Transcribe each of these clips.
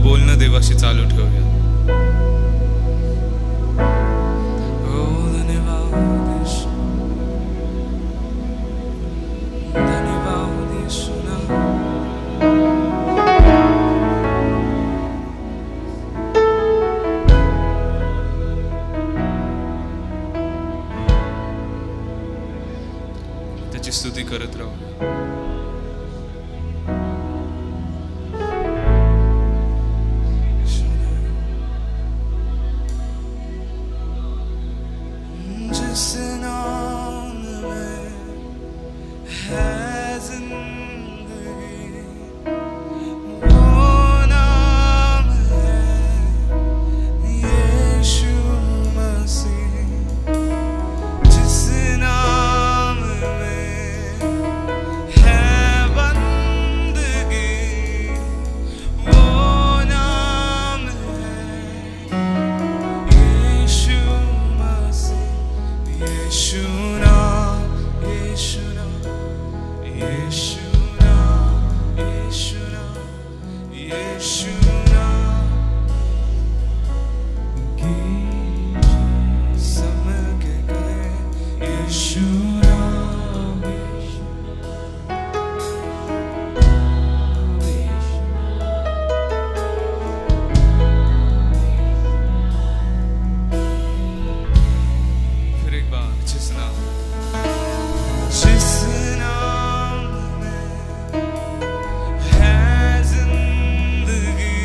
बोलणं देवाशी चालू ठेवूया. हो धन्यवाद येशू, धन्यवाद येशू ना. त्याची स्तुती करत राहूया. जिस नाम में है जिंदगी, वो नाम है यीशु मसीह. जिस नाम में है बंदगी, वो नाम है यीशु मसीह. यीशु नाम, यीशु नाम, यीशु नाम, यीशु नाम, यीशु नाम की समझ गए. यीशु नाम, फिर एक बार. जिस नाम में है जिंदगी,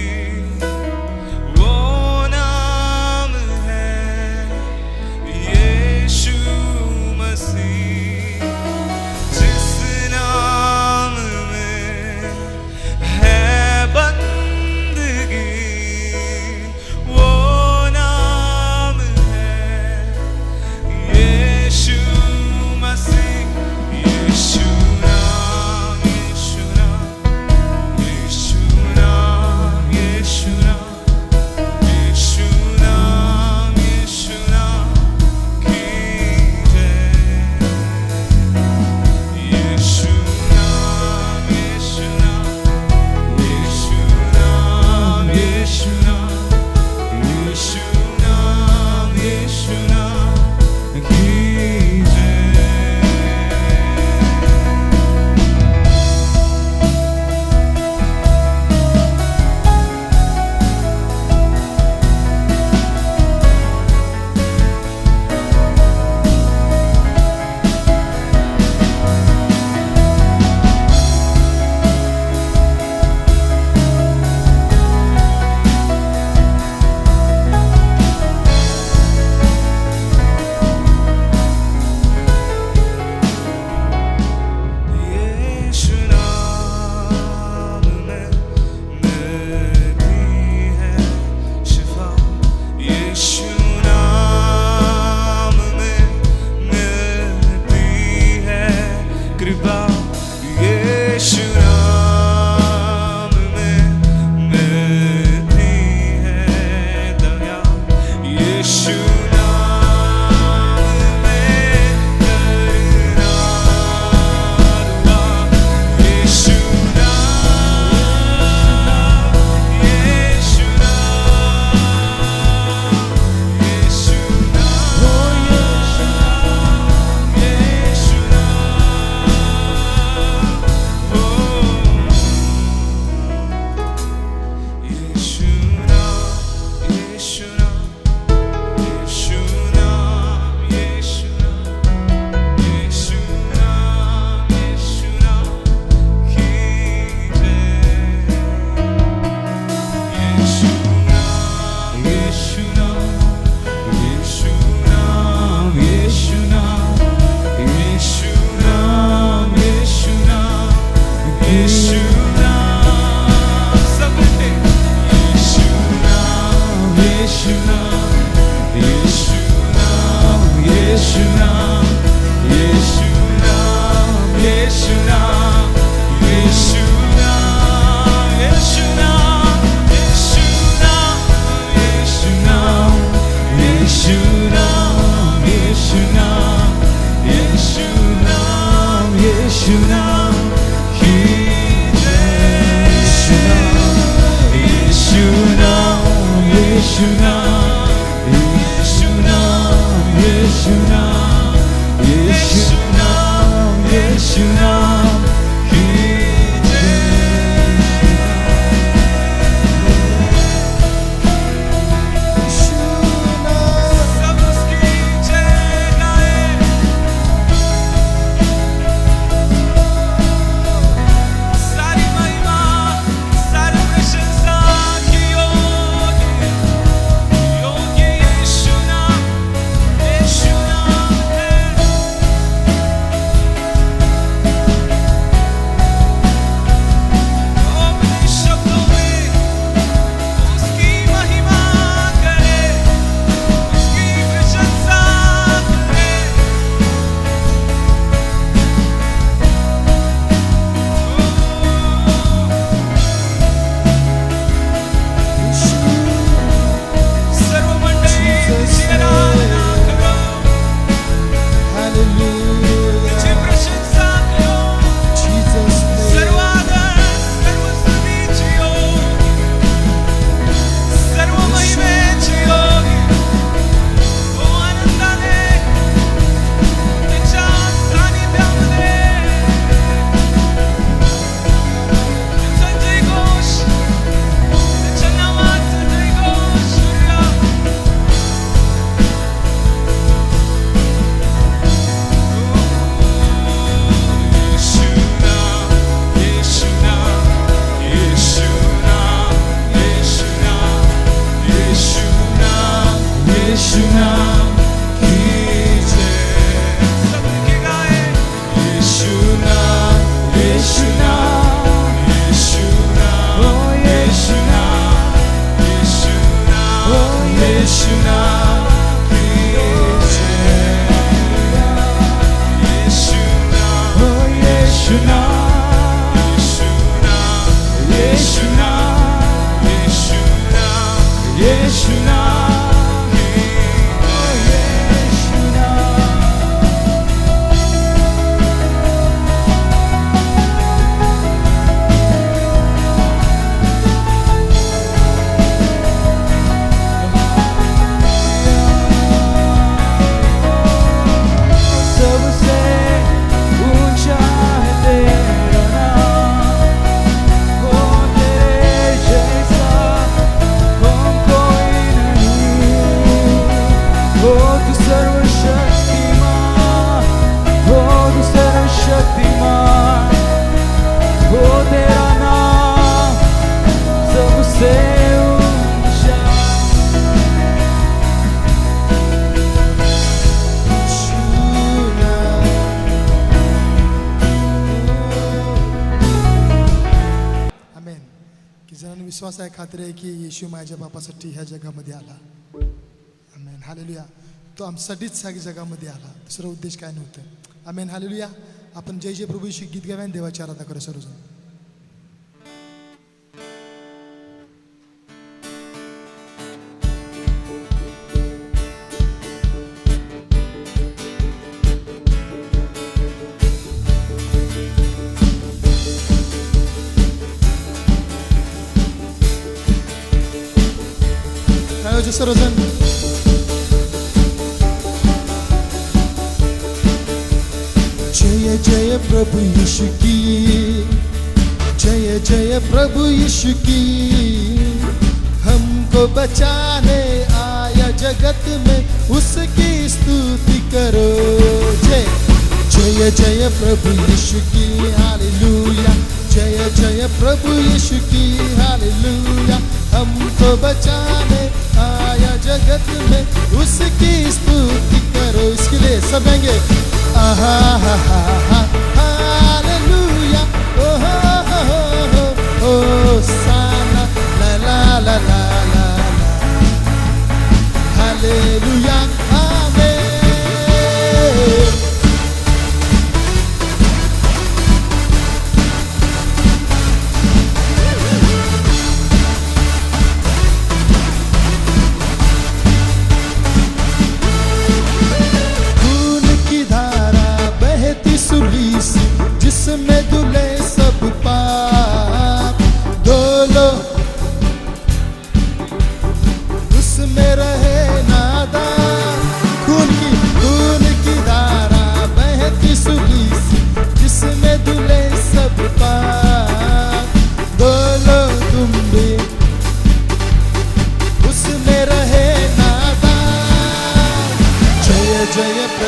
यीशु नाम, यीशु नाम, यीशु नाम, यीशु नाम, यीशु नाम की विश्वास आहे, खात्री आहे की येशू माझ्या बापासाठी ह्या जगामध्ये आला. आमेन, हालेलुया. तो आमच्यासाठीच ह्या जगामध्ये आला, दुसरा उद्देश काय नव्हतं. आमेन, हालेलुया. आपण जय जय प्रभू येशू गीत गाव्या, देवाची आराधना करू सर्वजण. सर्वजण जय जय प्रभु यीशु की, जय जय प्रभु यीशु की. हमको बचाने आया जगत में, उसकी स्तुति करो. जय जय जय प्रभु यीशु की, हालेलुया. जय जय प्रभु यीशु की, हालेलुया. हमको बचाने आया जगत में, उसकी स्तुति करो. इसके लिए सब गाएंगे. आहा हा हा हा हालेलुया. ओ हो हो ओ साना ला ला ला ला ला. हालेलुया. आमेन. खून की धारा बहती सुरली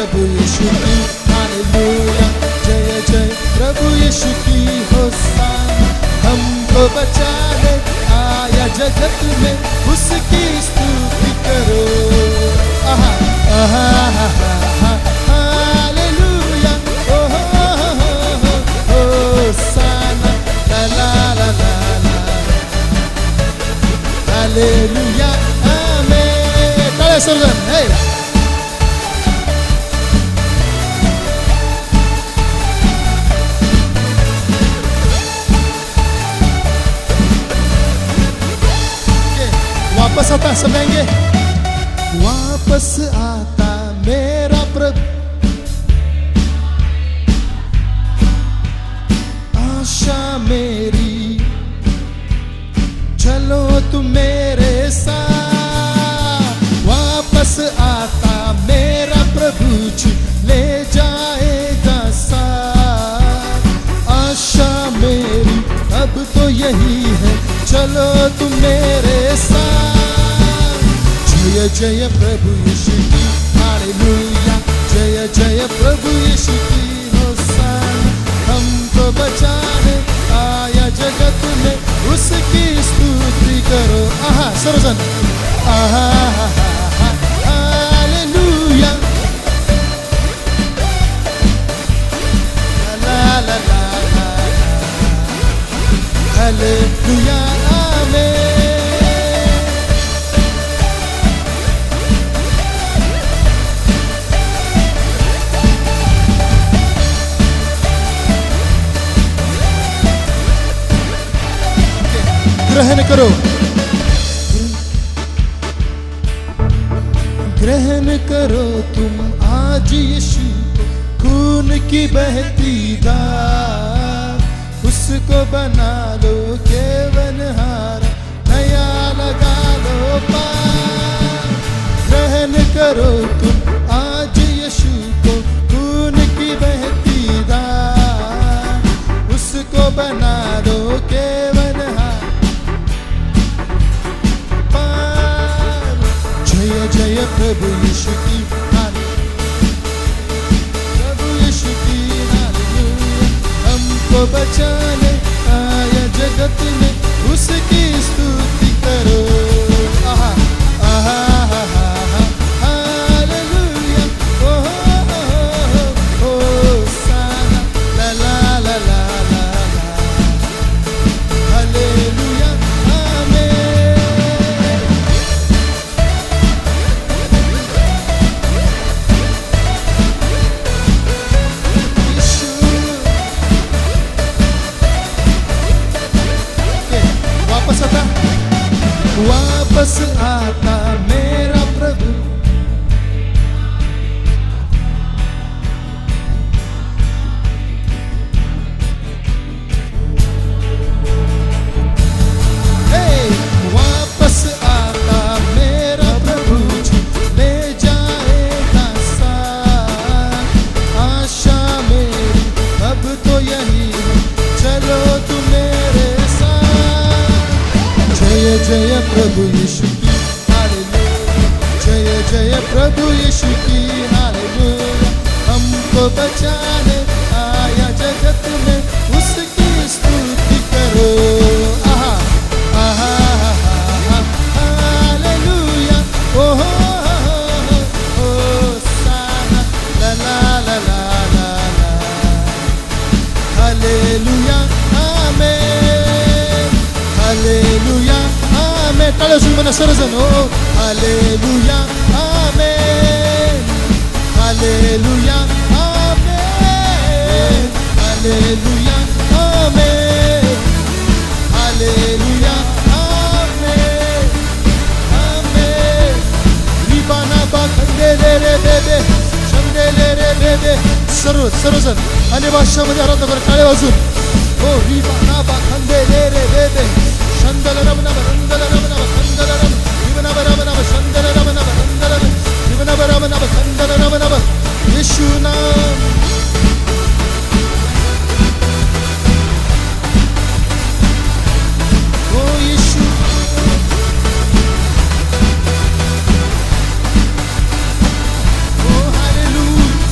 प्रभु यीशु की हालेलुया, जय जय प्रभु यीशु की होशाना। हमको बचाने आया जगत में, उसकी स्तुति करो। आहा आहा आहा आहा, हालेलुया, ओ होशाना, ला ला ला ला ला, हालेलुया, आमेन। ताले सर्जन, हे वापस आता, सब गाएंगे। वापस आता मेरा प्रभु, आशा मेरी, चलो तुम मेरे साथ। वापस आता मेरा प्रभु जी, ले जाएगा साथ। आशा मेरी अब तो यही है, चलो तुम मेरे साथ। जय जय प्रभु यीशु की हालेलुया, जय जय प्रभु यीशु की होशाना। हमको बचाने आया जगत में, उसकी स्तुति करो। आहा सर्वजन, आहा आहा, हालेलुया, ला ला ला ला, हालेलुया, आमेन। ग्रहण करो, ग्रहण करो तुम आज यीशु खून की बहती धार। उसको बना लो केवनहार, नया लगा लो पार। ग्रहण करो तुम आज यीशु को खून की बहती धार। उसको बना लो केवनहार, जय जय प्रभु यीशु की प्रभु यीशु की हालेलुया। हमको बचाने आया जगत में, उसकी स्तुति करो। आहा आहा आहा, हालेलुया, ओ होशाना, ला ला ला ला ला, हालेलुया, आमेन। वापस आता मेरा प्रभु, वापस आता मेरा प्रभु जी, ले जाएगा साथ। आशा मेरी अब तो यही है, चलो तुम मेरे साथ। जय जय प्रभु यीशु की हालेलुया, जय जय प्रभु यीशु की हालेलुया। हमको बचाने आया जगत में, उसकी स्तुति करो। आहा आहा आहा, हालेलुया, ओ होशाना, ला ला ला ला ला, हालेलुया, आमेन, हालेलुया, आमेन। टाळ्या वाजून म्हणा सर्वजण, ओ हालेलुया, आमेन, हालेलुया, आमेन, हालेलुया, आमेन, हालेलुया, आमेन, आमेन। लिबाना बाखंडेले रे बेबे, शंडेले रे बेबे, सर्वजण आणि भाषामध्ये आराधना करा टाळ्या वाजून। ओ लिबाना बाखंडेले रे बेबे, शंदल रमना रंदल रमना शंदल रम, लिबाना रमना शंदल रमना रंदल रम, लिबाना रमना शंदल रमना, यीशु नाम। ओ यीशु, ओ हालेलुया,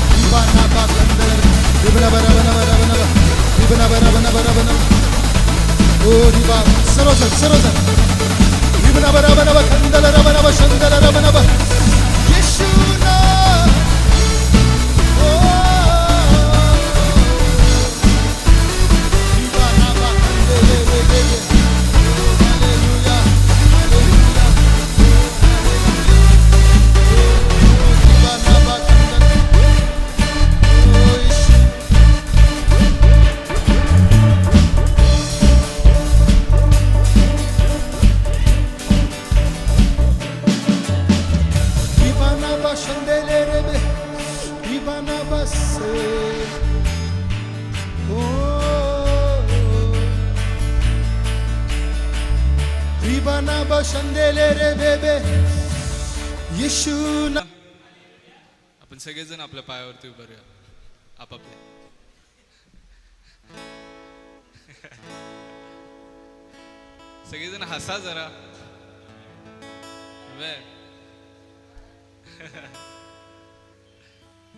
यीशु नाम आपण सगळेजण आपल्या पायावरती उभं राहूया आपापल्या. सगळेजण हसा जरा.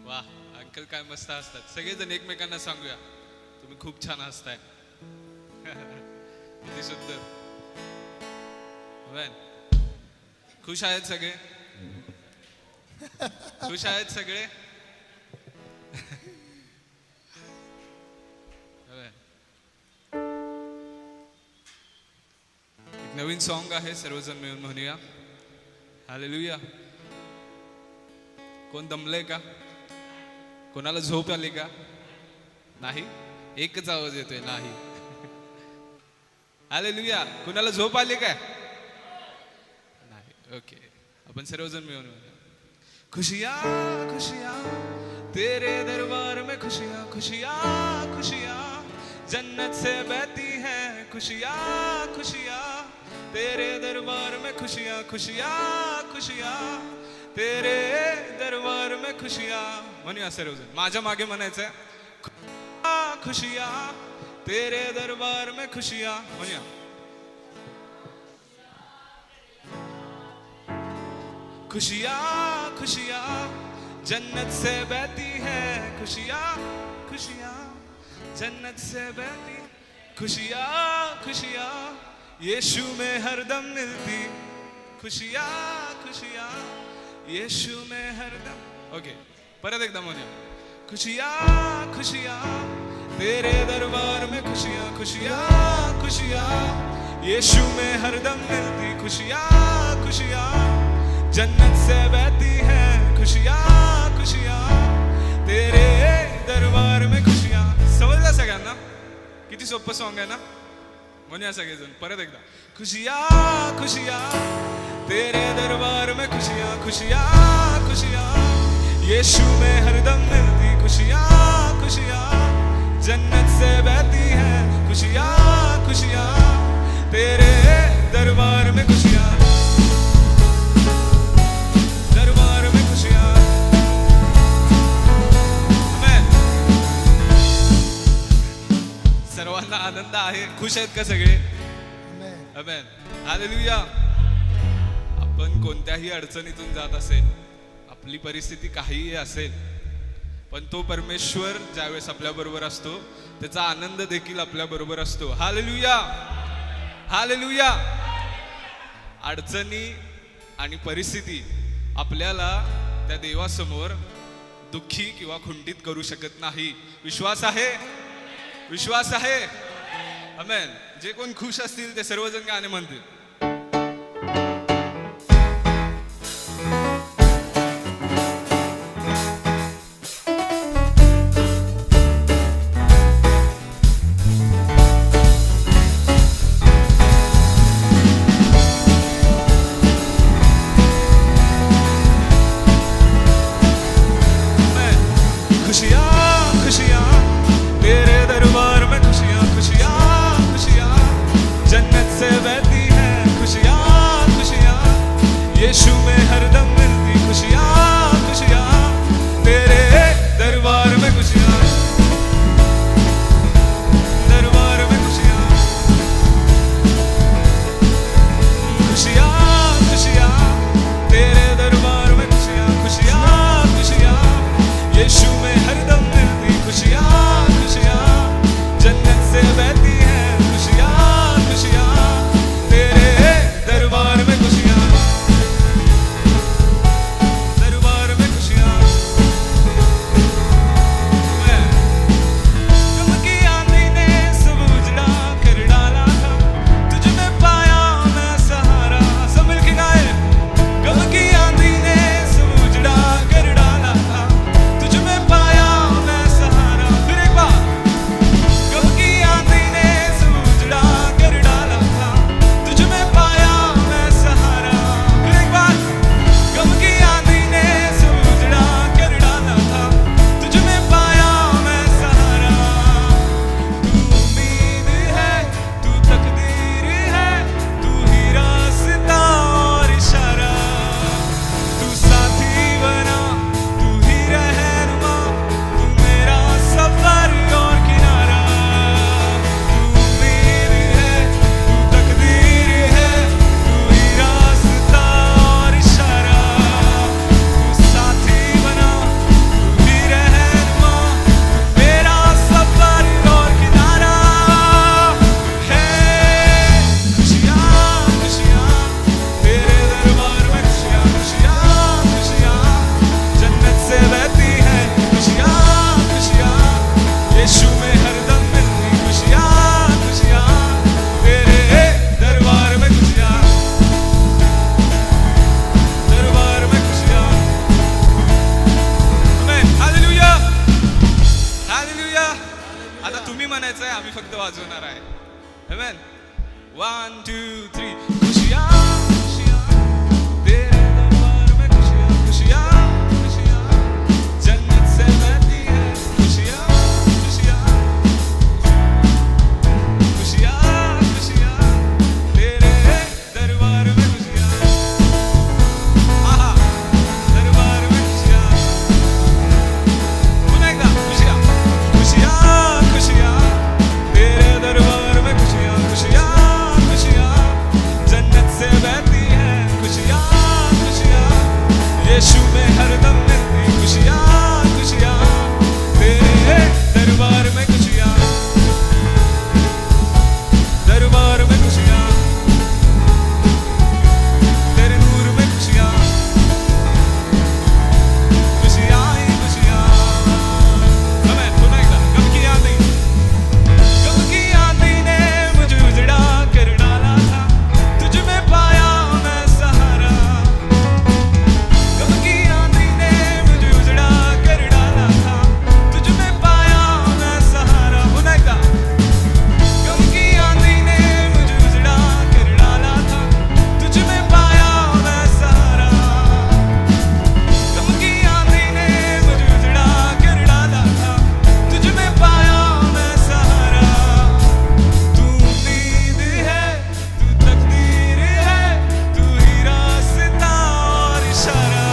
वा अंकल काय मस्त हसतात. सगळेजण एकमेकांना सांगूया तुम्ही खूप छान हसताय. किती सुंदर. खुश आहेत सगळे. खुश आहेत सगळे. एक नवीन सॉन्ग आहे सर्वजण मिळून म्हणूया. हालेलुया. कोण दमलंय का? कोणाला झोप आली का? नाही. एकच आवाज येतोय नाही. हालेलुया. कोणाला झोप आली काय? नाही. ओके अपन सर्वजन मिळून म्हणूया. खुशियाँ खुशियाँ तेरे दरबार में, खुशियाँ खुशियाँ खुशियाँ जन्नत से बहती हैं. खुशियाँ खुशियाँ तेरे दरबार में, खुशियाँ खुशियाँ खुशियाँ तेरे दरबार में खुशियाँ. म्हणूया सर्वजण. माझ्या मागे म्हणायचंय. खुशियाँ खुशियाँ तेरे दरबार में खुशियाँ. म्हणूया. खुशियाँ खुशियाँ जन्नत से बहती है. खुशियाँ खुशियाँ जन्नत से बहती. खुशियाँ खुशियाँ यीशु में हरदम मिलती. खुशियाँ खुशियाँ यीशु में हरदम. ओके परत एकदा म्हणूया. खुशियाँ खुशियाँ तेरे दरबार में, खुशियाँ खुशियाँ खुशियाँ यीशु में हरदम मिलती. खुशियाँ खुशियाँ जन्नत से बहती हैं. खुशियाँ खुशियाँ तेरे दरबार में खुशियाँ. समजलं सगळ्यांना? किती सोपं सॉन्ग आहे ना. म्हणूया सगळेजण परत एकदा. खुशियाँ खुशियाँ तेरे दरबार में, खुशियाँ खुशियाँ खुशियाँ यीशु में हरदम मिलती. खुशियाँ खुशियाँ जन्नत से बहती हैं. खुशियाँ खुशियाँ तेरे दरबार में, खुशियाँ दरबार में खुशियाँ. सर्वांना आनंद आहे. खुश आहेत का सगळे? आमेन. हालेलुया. आपण कोणत्याही अडचणीतून जात असेल, आपली परिस्थिती काहीही असेल, पण तो परमेश्वर ज्यावेळेस आपल्या बरोबर असतो त्याचा आनंद देखील आपल्या बरोबर असतो. Hallelujah hallelujah. अडचणी आणि परिस्थिती आपल्याला त्या देवासमोर दुःखी किंवा खुंटीत करू शकत नाही. विश्वास आहे? विश्वास आहे? आमेन. जे कोण खुश असतील ते सर्वजण गाणे म्हणतील. यीशु में हरदम मिलती. खुशियाँ खुशियाँ तेरे दरबार में, खुशियाँ दरबार में खुशियाँ. खुशियाँ खुशियाँ तेरे दरबार में, खुशियाँ खुशियाँ खुशियाँ यीशु में हरदम मिलती. खुशियाँ खुशियाँ जन्नत से बहती हैं. खुशियाँ खुशियाँ तेरे दरबार में, खुशियाँ खुशियाँ खुशियाँ, यीशु में हरदम मिलती खुशियाँ खुशियाँ, तेरे दरबार में खुशियाँ, दरबार में खुशियाँ, तेरे नूर में खुशियाँ, खुशियाँ ही खुशियाँ। आमीन। सुना एक बार, कब की याद नहीं, कब की याद नहीं ने मुझे उजड़ा कर डाला था, तुझ में पाया मैं सहारा। कब की याद नहीं ने मुझे उजड़ा कर डाला था, तुझ में पाया मैं सहारा। सुना एक बार, कब की याद नहीं ने मुझे उजड़ा कर डाला था, तुझ में पाया मैं सहारा। कब की याद नहीं ने मुझे उजड़ा कर डाला था, तुझ में पाया मैं सहारा। तू उम्मीद है, तू तकदीर है, तू ही रास्ता और इशारा।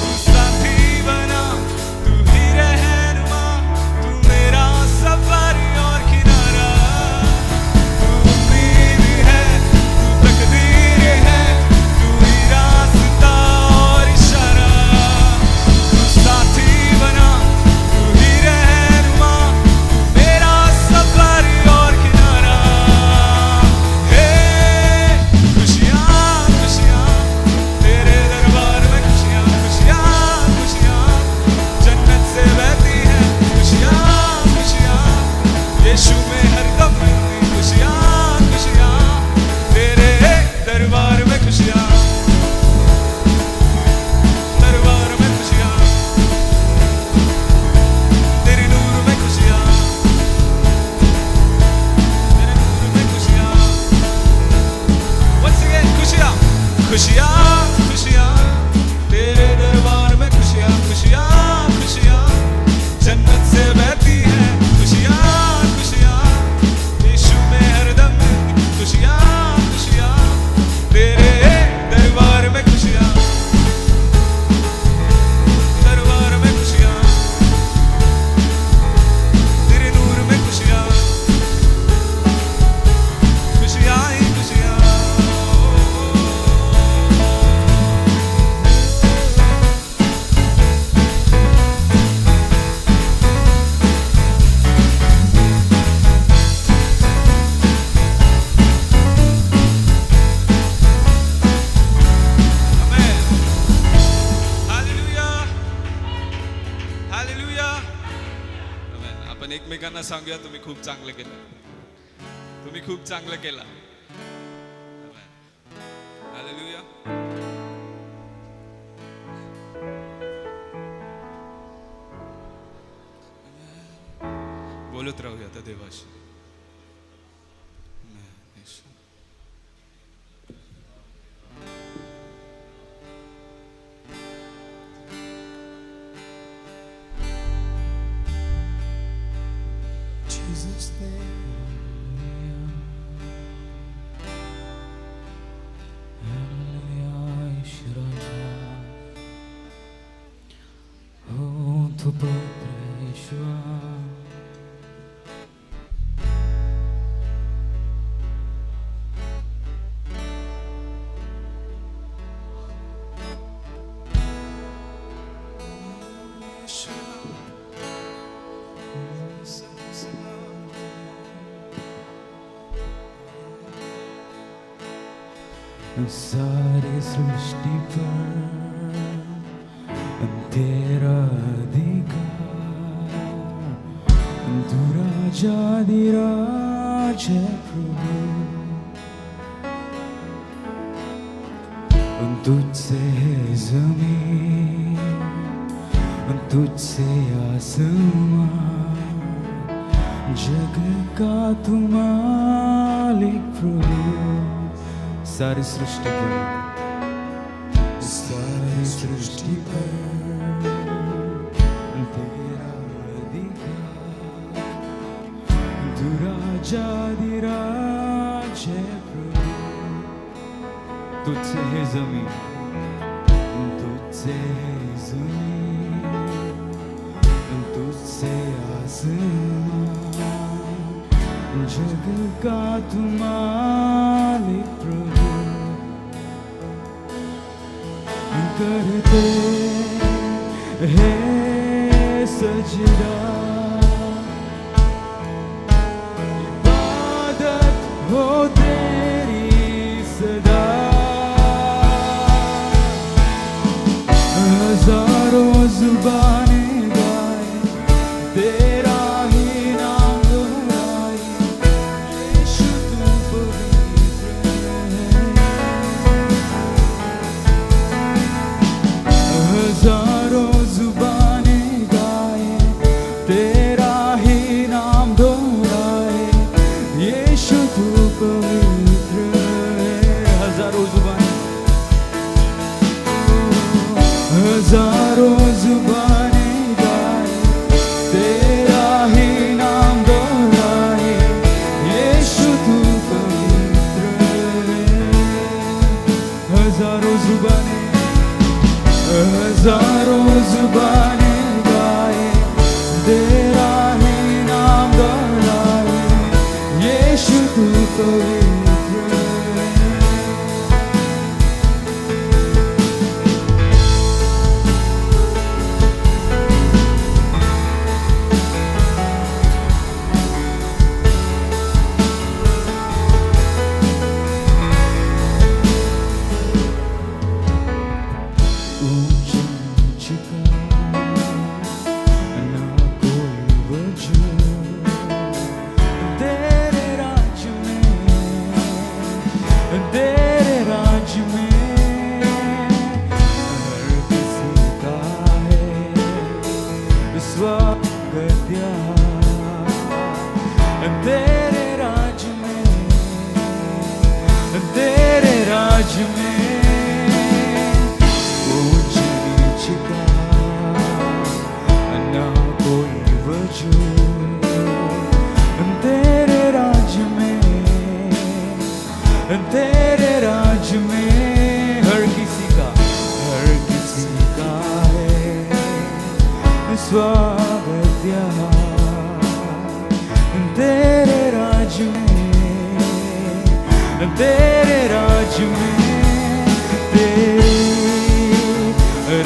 तू साथी बना, तू ही रहनुमा, तू मेरा सफर और किनारा। तू उम्मीद है, तू तकदीर है, तू ही रास्ता और इशारा। तू साथी बना, तू ही रहनुमा, तू मेरा सफर और किनारा। हे खुशियाँ खुशियाँ, तेरे दरबार में खुशियाँ खुशियाँ खुशियाँ, जन्नत से बहती है खुशियाँ खुशियाँ, यीशु में हरदम मिलती खुशियाँ खुशियाँ, तेरे दरबार में खुशियाँ, दरबार में खुशियाँ, तेरे नूर में खुशियाँ, तेरे नूर में खुशियाँ। Once again, खुशियाँ खुशियाँ खुशियाँ, तेरे दरबार में खुशियाँ खुशियाँ खुशियाँ, जन्नत से बहती है खुशियाँ खुशियाँ, यीशु में हरदम मिलती खुशियाँ खुशियाँ, तेरे दरबार में खुशियाँ, दरबार में खुशियाँ, तेरे नूर में खुशियाँ, खुशियाँ ही खुशियाँ। Amen. Hallelujah. Hallelujah. Amen. आपण एकमेकांना सांगूया, तुम्ही खूप चांगलं केलं, तुम्ही खूप चांगलं केलं. Amen. Hallelujah. बोलत राहूया आता देवाशी. Amen. येशू. Jesus' name. Hallelujah, Ishvara. Oh, tu putra Ishvara. सारी सृष्टि पर तेरा अधिकार, तू राजाधिराज है प्रभु, तुझसे है जमीन, तुझसे आसमान, जग का तू मालिक प्रभु। सारी सृष्टि पर, सारी सृष्टि पर तेरा अधिकार, तू राजाधिराज है प्रभु, तुझसे है जमीन, तुझसे है जमीन, तुझसे आसमान, जग का तू मालिक प्रभु। करते हैं सजदा, इबादत हो तेरी सदा। हजारों जुबानें गाए तेरा ही नाम दोहराए, यीशु तू पवित्र है। हजारों जुबानें गाए तेरा ही नाम दोहराए, यीशु तू पवित्र है। हजारों जुबानें, हजारों जुबानें गाए तेरा ही नाम दोहराए, यीशु तू पवित्र है। हजारों जुबानें, हजारों जुबानें गाए तेरा ही नाम दोहराए, यीशु तू पवित्र है। ऊंची ऊंची ना कोई वजह, तेरे राज्य में, तेरे राज्य में हर किसी का है स्वागत यहाँ। तेरे राज्य में, तेरे राज्य में ऊंची नीची का ना कोई वजह, तेरे राज्य में, तेरे राज्य में हर किसी का है स्वागत यहाँ। तेरे राज्य में, तेरे राज्य में, तेरी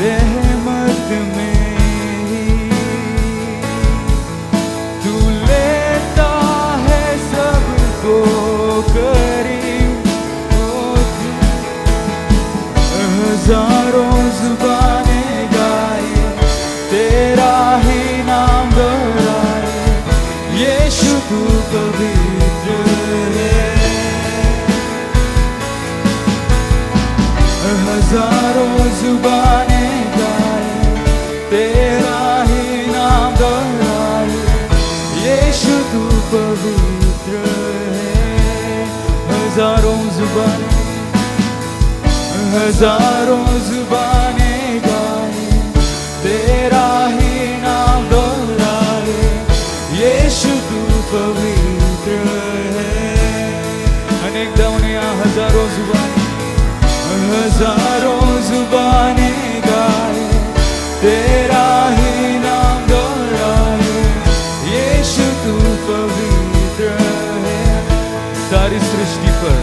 रहमत में तू लेता है सबको करीब। हजारों जुबानें गाए तेरा ही नाम दोहराए, यीशु तू पवित्र है। हजारों जुबानें गाए तेरा ही नाम दोहराए, यीशु तू पवित्र है। हजारों जुबानें, हजारों जुबानें गाए तेरा ही नाम दोहराए, यीशु तू पवित्र है। अनेक दावनिया हजारों जुबानें, हजारों जुबानें गाए तेरा ही नाम दोहराए, यीशु तू पवित्र है। सारी सृष्टि पर,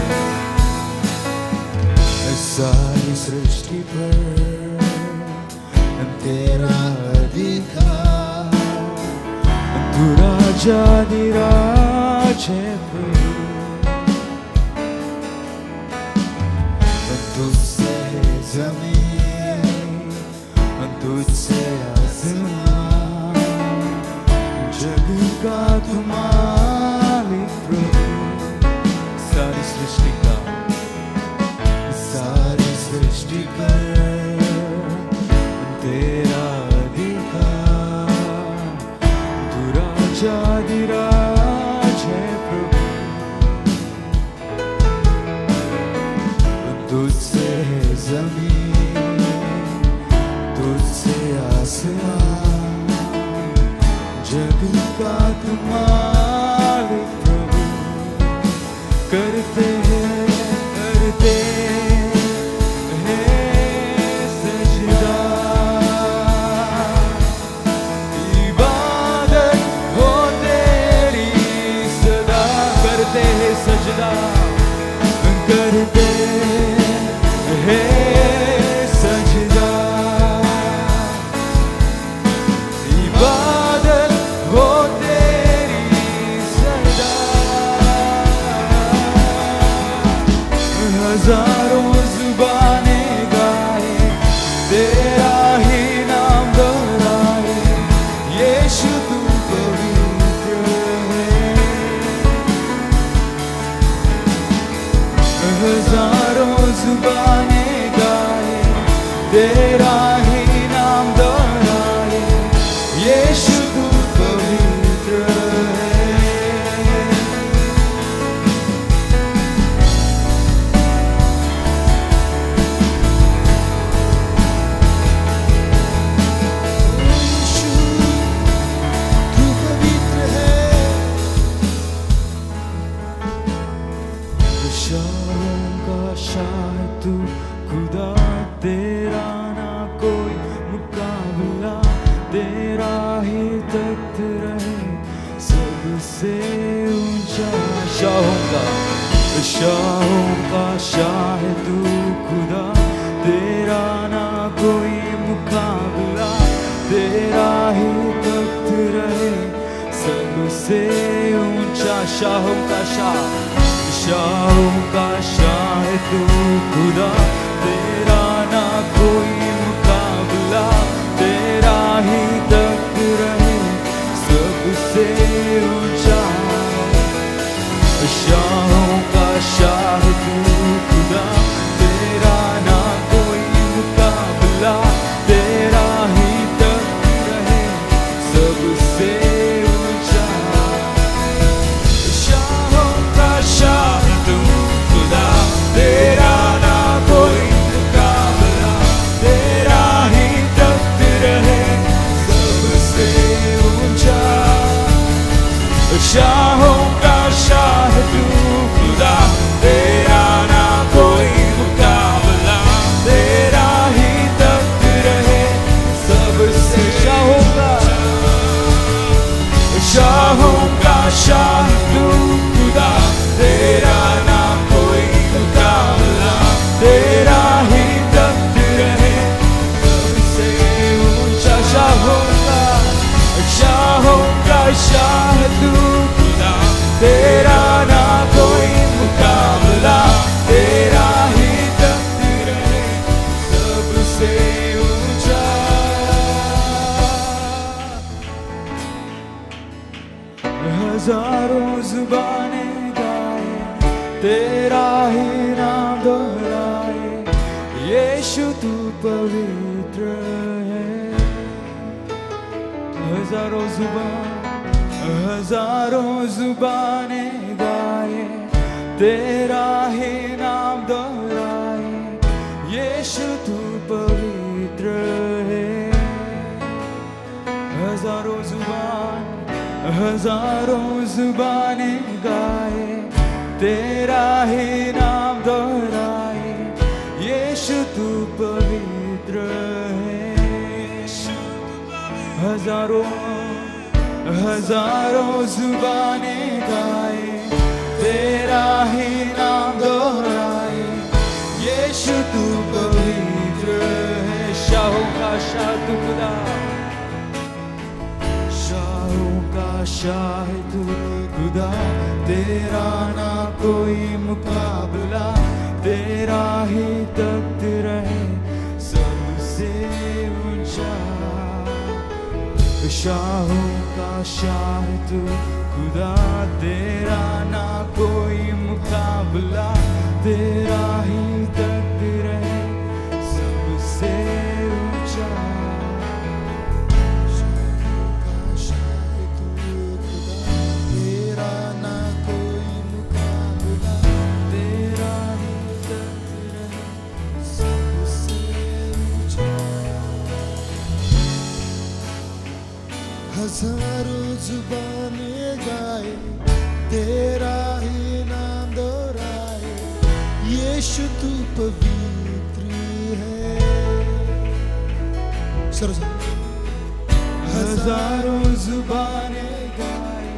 सारी सृष्टि पर तेरा अधिकार, तू राजाधिराज है प्रभु। तुझसे है जमीन, तुझसे आसमान, जग का तू मालिक प्रभु। सारी सृष्टि का, सारी सृष्टि पर तेरा अधिकार, तू राजाधिराज है प्रभु। तुझसे है जमीन, तुझसे आसमान, जग का तू मालिक प्रभु। करते हैं सजदा, इबादत हो तेरी सदा। करते हैं सजदा, करते हैं सजदा, तू खुदा, तेरा ना कोई मुकाबला, तेरा ही तख्त रहे सबसे ऊंचा। शाहों का शाह है तू खुदा, तेरा ना कोई मुकाबला, तेरा ही तख्त रहे सबसे ऊंचा। शाहों का शाह है तू खुदा, तेरा ना कोई मुकाबला, तेरा ही तख्त रहे सबसे ऊंचा। शाहों का शाह है तू खुदा, तेरा ना कोई मुकाबला, तेरा ही तख्त रहे सबसे ऊंचा। शाहों का शाह है तू खुदा, तेरा ना कोई मुकाबला, तेरा ही तख्त रहे सबसे ऊंचा। शाहों का शाह है तू खुदा, तेरा ना कोई मुकाबला, तेरा ही तख्त रहे सबसे। शाहों का शाह है तू खुदा, तेरा ना कोई मुकाबला, तेरा ही तख्त रहे सबसे ऊंचा। शाहों का शाह है तू खुदा, तेरा ना कोई मुकाबला, तेरा ही तख्त रहे सबसे ऊंचा। हजारों जुबानें गाए, तेरा ही नाम दोहराए, यीशु तू पवित्र है। हजारों जुबानें गाए, तेरा ही नाम दोहराए, यीशु तू पवित्र है। हजारों जुबानें गाए, तेरा ही नाम दोहराए, यीशु तू पवित्र है। हजारों जुबानें गाए, तेरा ही नाम दोहराए, यीशु तू पवित्र है। शाहों का शाह तू खुदा, शाहों का शाह है तू खुदा, तेरा ना कोई मुकाबला, तेरा ही तख्त रहे सबसे ऊंचा। शाहों का शाह है तू खुदा, तेरा ना कोई मुकाबला, तेरा ही तख्त रहे सबसे ऊंचा। शाहों का शाह है तू खुदा, तेरा ना कोई मुकाबला, तेरा ही तख्त रहे सबसे ऊंचा। हजारों जुबानें गाए, तेरा ही नाम दोहराए, यीशु तू पवित्र है। हजारों जुबानें गाए,